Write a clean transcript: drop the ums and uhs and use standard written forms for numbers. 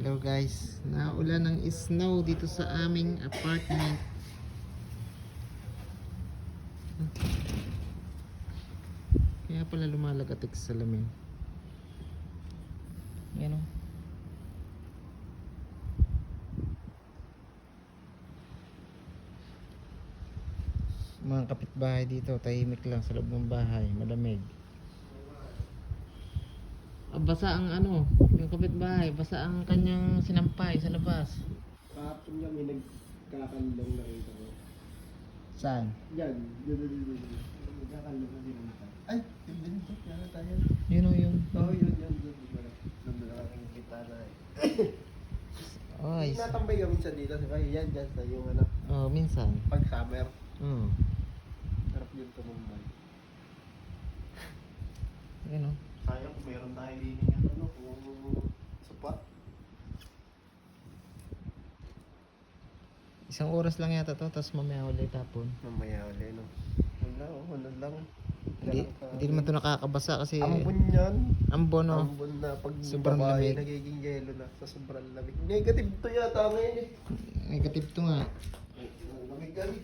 Hello guys, naulan ng snow dito sa aming apartment. Kaya pala lumalagatik sa salamin. Yan o. Mga kapitbahay dito, tahimik lang sa loob ng bahay, malamig. Basa ang yung kapitbahay, basa ang kanyang sinampay sa labas. Kahapon niya may nagkakandong na rin ako. Saan? Yan, nagkakandong na din naman. Ay, yung din kaya tayo. Yun o yung... Oo, yun. Doon na nakakita na eh. Ay, Natambay kami sa dito, si Kaya yan, dyan sa yung minsan. pag summer. Oo. Sarap yun tumumbay. Yun o. Sayang kung meron tayo din yung kung sapat. Isang oras lang yata to, tapos mamaya ulit tapon. Mamaya ulit, no? Wala lang. Hindi naman to nakakabasa kasi... Ambon yan. Ambon o. Ambon na pag Sobrang babae, lamig. nagiging yelo na sa sobrang lamig. Negative to yata ngayon eh. Negative to nga. Lamig galit.